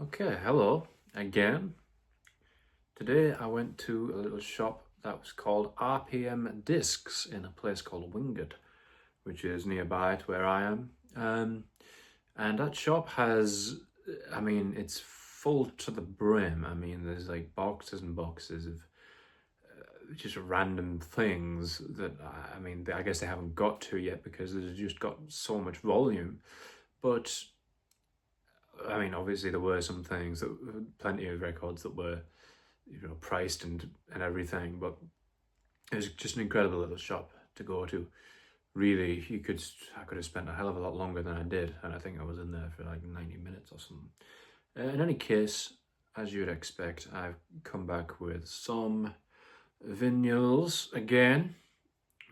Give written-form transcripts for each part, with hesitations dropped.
Okay, hello again. Today I went to a little shop that was called rpmdiscs in a place called Wingate, which is nearby to where I am. And that shop has, it's full to the brim. There's like boxes and boxes of just random things that, I guess they haven't got to yet because they've just got so much volume. But obviously there were some things plenty of records that were, priced and everything, but it was just an incredible little shop to go to. Really, I could have spent a hell of a lot longer than I did, and I think I was in there for like 90 minutes or something. In any case, as you'd expect, I've come back with some vinyls again,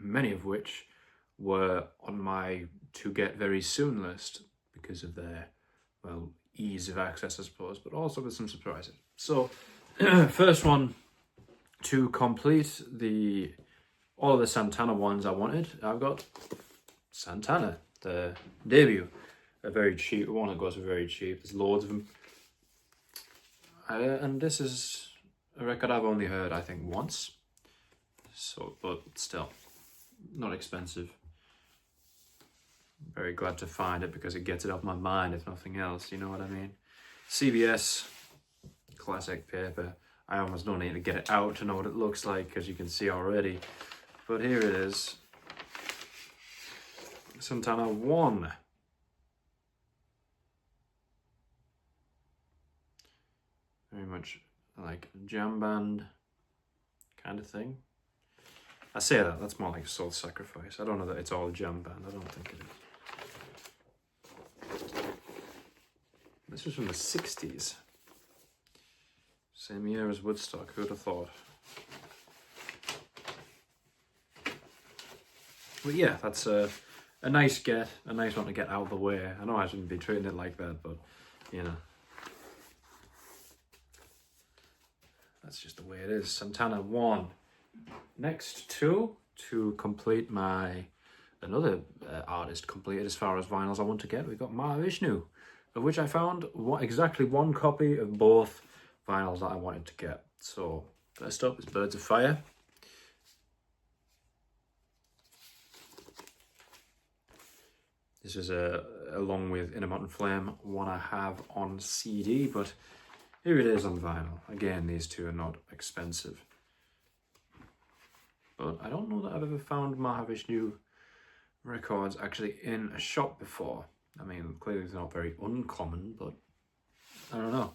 many of which were on my to get very soon list because of their, well, ease of access, I suppose, but also with some surprises. So, first one, to complete all of the Santana ones I wanted, I've got Santana, the debut, a very cheap one. It goes for very cheap. There's loads of them, and this is a record I've only heard, I think, once. So, but still, not expensive. Very glad to find it because it gets it off my mind, if nothing else, you know what I mean? CBS, classic paper. I almost don't need to get it out to know what it looks like because you can see already. But here it is. Santana 1. Very much like a jam band kind of thing. I say that's more like Soul Sacrifice. I don't know that it's all jam band. I don't think it is. This was from the 60s. Same year as Woodstock, who'd have thought? But yeah, that's a nice one to get out of the way. I know I shouldn't be treating it like that, but you know. That's just the way it is. Santana 1. Next two, to complete another artist completed as far as vinyls I want to get, we've got Mahavishnu, of which I found exactly one copy of both vinyls that I wanted to get. So first up is Birds of Fire. This is along with In a Mountain Flame, one I have on CD, but here it is on vinyl. Again, these two are not expensive. But I don't know that I've ever found Mahavishnu records actually in a shop before. Clearly it's not very uncommon, but I don't know.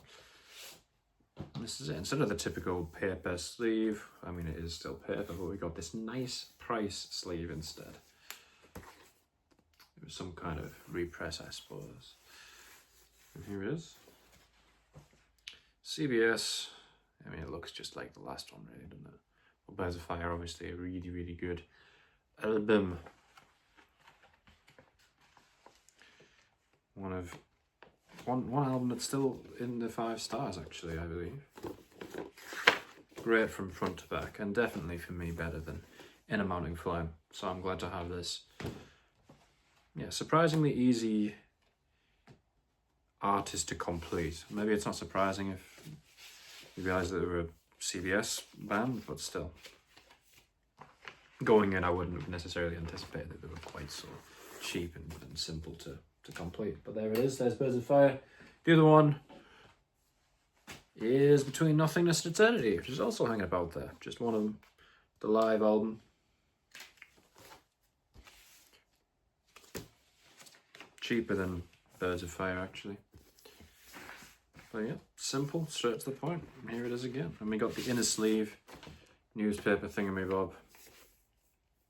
This is it. Instead of the typical paper sleeve, it is still paper, but we got this nice price sleeve instead. It was some kind of repress, I suppose. And here it is. CBS. It looks just like the last one, really, doesn't it? Well, Birds of Fire, obviously, a really, really good album. One album that's still in the 5 stars, actually, I believe. Great from front to back, and definitely for me better than In a Mountain Flame. So I'm glad to have this. Yeah, surprisingly easy artist to complete. Maybe it's not surprising if you realise that they were a CBS band, but still. Going in, I wouldn't have necessarily anticipated that they were quite so cheap and simple to complete. But there it is, there's Birds of Fire. The other one is Between Nothingness and Eternity, which is also hanging about there. Just one of them, the live album. Cheaper than Birds of Fire, actually. But yeah, simple, straight to the point. And here it is again. And we got the inner sleeve newspaper thingamabob,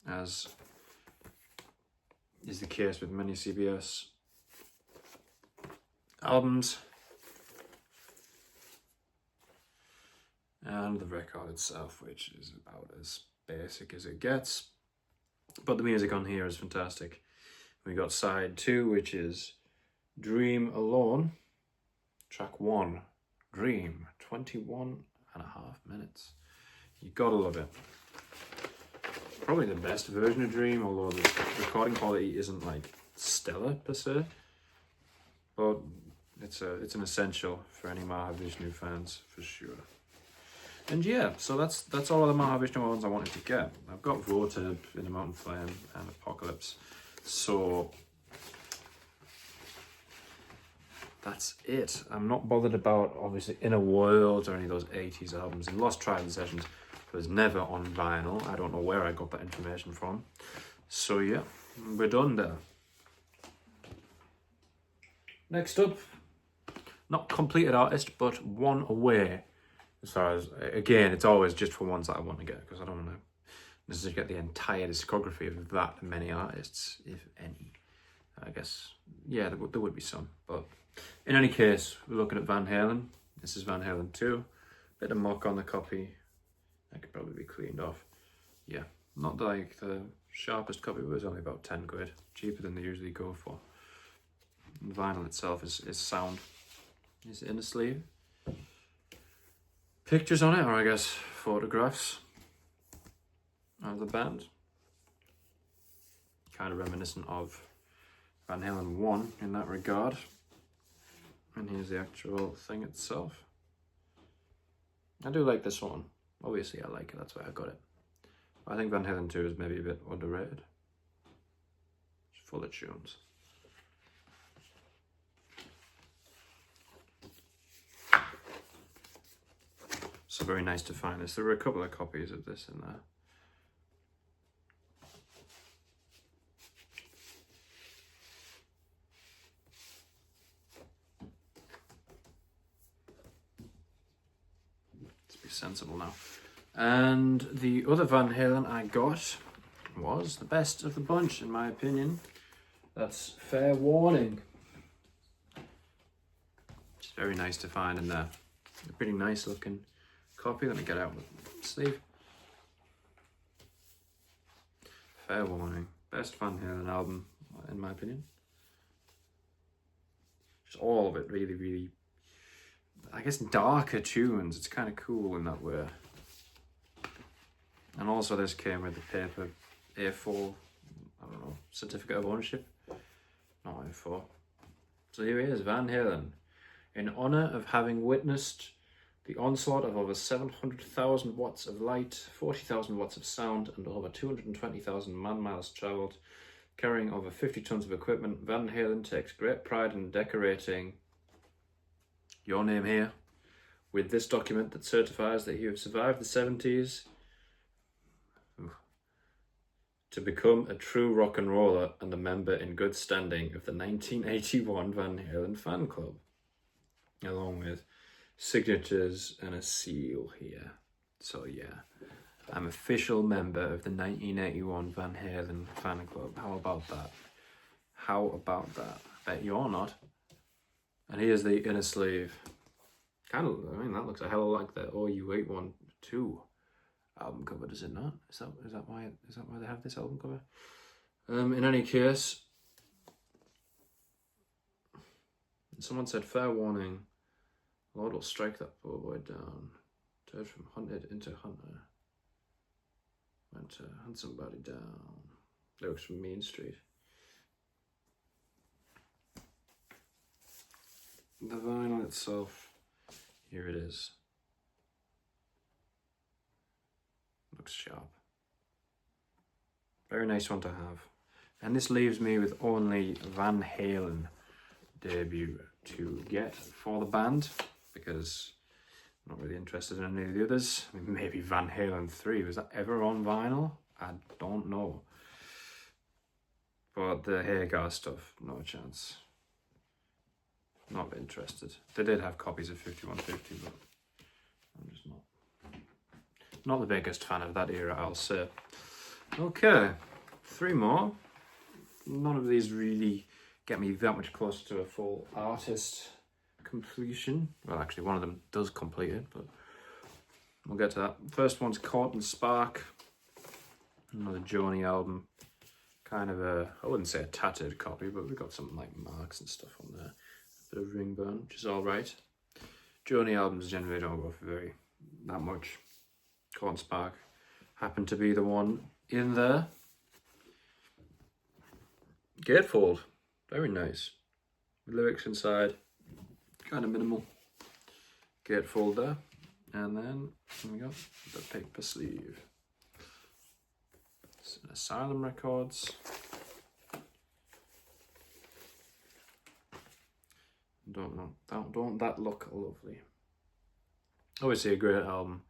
as is the case with many CBS albums. And the record itself, which is about as basic as it gets. But the music on here is fantastic. We got side 2, which is Dream Alone. Track 1, Dream, 21 and a half minutes. You gotta love it. Probably the best version of Dream, although the recording quality isn't like stellar per se. But it's an essential for any Mahavishnu fans for sure. And yeah, so that's all of the Mahavishnu ones I wanted to get. I've got Votive, In a Mountain Flame, and Apocalypse. So that's it. I'm not bothered about, obviously, Inner Worlds or any of those 80s albums. And Lost Trials and Sessions was never on vinyl. I don't know where I got that information from. So yeah, we're done there. Next up, not completed artist, but one away. As far as, again, it's always just for ones that I want to get, because I don't want to necessarily get the entire discography of that many artists, if any. I guess, yeah, there would be some. But in any case, we're looking at Van Halen. This is Van Halen 2. Bit of muck on the copy. That could probably be cleaned off. Yeah, not like the sharpest copy, but it was only about 10 quid. Cheaper than they usually go for. The vinyl itself is sound. Is it in the sleeve? Pictures on it, or I guess photographs of the band. Kind of reminiscent of Van Halen 1 in that regard. And here's the actual thing itself. I do like this one. Obviously I like it, that's why I got it. But I think Van Halen 2 is maybe a bit underrated. It's full of tunes. So very nice to find this. There were a couple of copies of this in there. Let's be sensible now. And the other Van Halen I got was the best of the bunch, in my opinion. That's Fair Warning. It's very nice to find in there. A pretty nice looking copy. Let me get out the sleeve. Fair Warning. Best Van Halen album, in my opinion. Just all of it really, really, I guess, darker tunes. It's kind of cool in that way. And also this came with the paper A4, I don't know, certificate of ownership. Not A4. So here he is, Van Halen. In honor of having witnessed the onslaught of over 700,000 watts of light, 40,000 watts of sound, and over 220,000 man-miles travelled, carrying over 50 tons of equipment, Van Halen takes great pride in decorating your name here with this document that certifies that you have survived the 70s to become a true rock and roller and a member in good standing of the 1981 Van Halen fan club, along with signatures and a seal here. So yeah, I'm official member of the 1981 Van Halen fan club. How about that? How about that? Bet you're not. And here's the inner sleeve. Kind of, I mean, that looks a hell of like the OU812 album cover, does it not? Is that why they have this album cover? In any case, someone said, fair warning, Lord will strike that poor boy down. Turned from hunted into hunter. Went to hunt somebody down. Lyrics from Mean Street. The vinyl itself, here it is. Looks sharp. Very nice one to have. And this leaves me with only Van Halen debut to get for the band, because I'm not really interested in any of the others. I mean, maybe Van Halen 3, was that ever on vinyl? I don't know. But the Hagar stuff, no chance. Not interested. They did have copies of 5150, but I'm just not the biggest fan of that era, I'll say. Okay, 3 more. None of these really get me that much closer to a full artist completion. Well, actually, one of them does complete it, but we'll get to that. First one's Caught and Spark. Another Joni album. Kind of a, I wouldn't say a tattered copy, but we've got something like marks and stuff on there. A bit of ring burn, which is all right. Joni albums generally don't go for that much. Caught and Spark happened to be the one in there. Gatefold, very nice. Lyrics inside, kind of minimal gatefold there. And then here we go, the paper sleeve. It's Asylum Records. Don't that look lovely? Obviously a great album.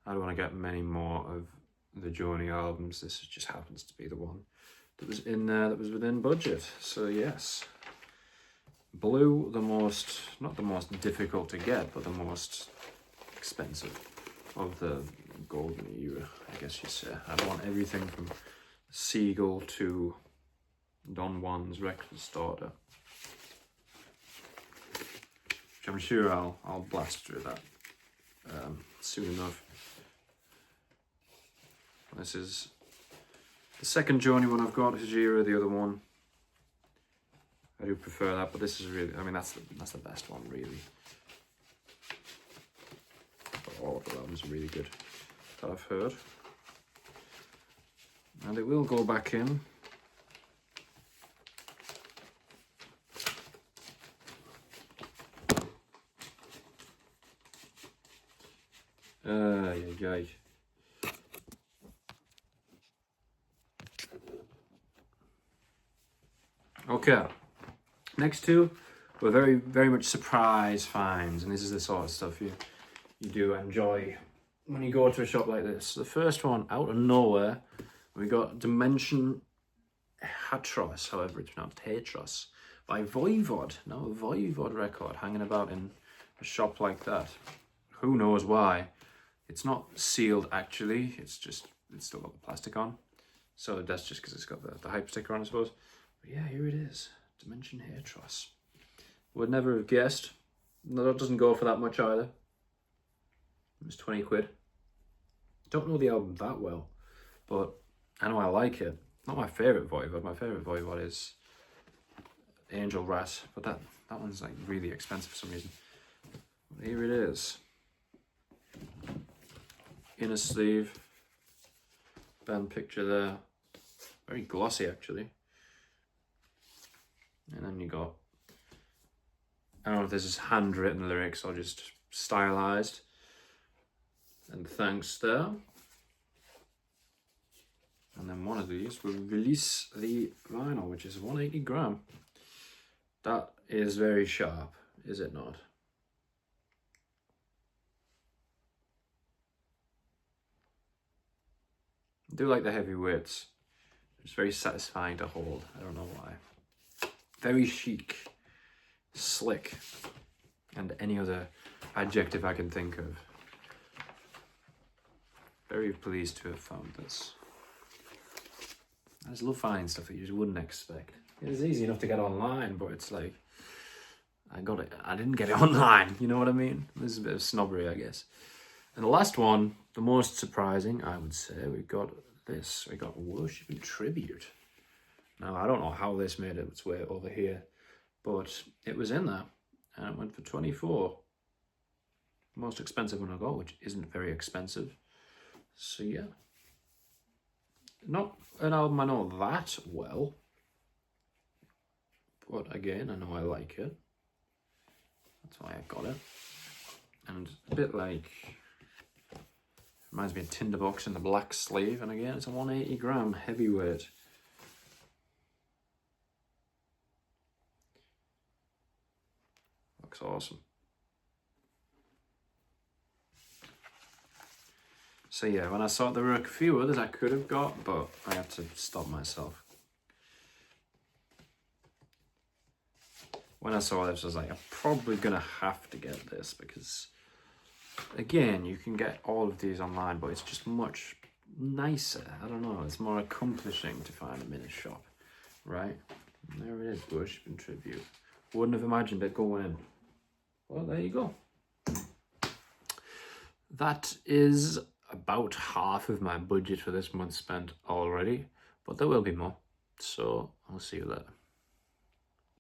I don't want to get many more of the Joni albums. This just happens to be the one that was in there that was within budget. So yes. Blue, not the most difficult to get, but the most expensive of the golden era, I guess you say. I want everything from Seagull to Don Juan's Reckless Starter, which I'm sure I'll blast through that soon enough. This is the second Joni one I've got. Hajira, the other one. I do prefer that, but this is really, I mean, that's the best one, really. But all of the albums are really good that I've heard. And it will go back in. Yay. Okay. Next two were very, very much surprise finds, and this is the sort of stuff you do enjoy when you go to a shop like this. The first one, out of nowhere, we got Dimension Hatros, however it's pronounced, Hatros, by Voivod. Now a Voivod record hanging about in a shop like that. Who knows why? It's not sealed actually, it's still got the plastic on. So that's just because it's got the hype sticker on, I suppose. But yeah, here it is. Dimension Hatros. Would never have guessed. No, that doesn't go for that much either. It was 20 quid. Don't know the album that well, but I know I like it. Not my favourite Voivod. My favourite Voivod is Angel Rat, but that one's like really expensive for some reason. But here it is. Inner sleeve. Band picture there. Very glossy actually. And then you got, I don't know if this is handwritten lyrics or just stylized. And thanks there. And then one of these will release the vinyl, which is 180 gram. That is very sharp, is it not? I do like the heavy weights. It's very satisfying to hold. I don't know why. Very chic, slick, and any other adjective I can think of. Very pleased to have found this. I just love finding stuff that you just wouldn't expect. It's easy enough to get online, but it's like, I didn't get it online, you know what I mean? This is a bit of snobbery, I guess. And the last one, the most surprising, I would say, we got this. We got Worship and Tribute. Now, I don't know how this made its way over here, but it was in there, and it went for 24. Most expensive one I got, which isn't very expensive. So yeah. Not an album I know that well, but again, I know I like it. That's why I got it. And a bit like, reminds me of Tinderbox in the black sleeve, and again, it's a 180 gram heavyweight. Looks awesome. So yeah, when I saw there were a few others I could have got, but I had to stop myself. When I saw this, I was like, I'm probably gonna have to get this because, again, you can get all of these online, but it's just much nicer. I don't know, it's more accomplishing to find them in a shop, right? And there it is, Worship and Tribute. Wouldn't have imagined it going in. Well, there you go. That is about half of my budget for this month spent already, but there will be more, so I'll see you later.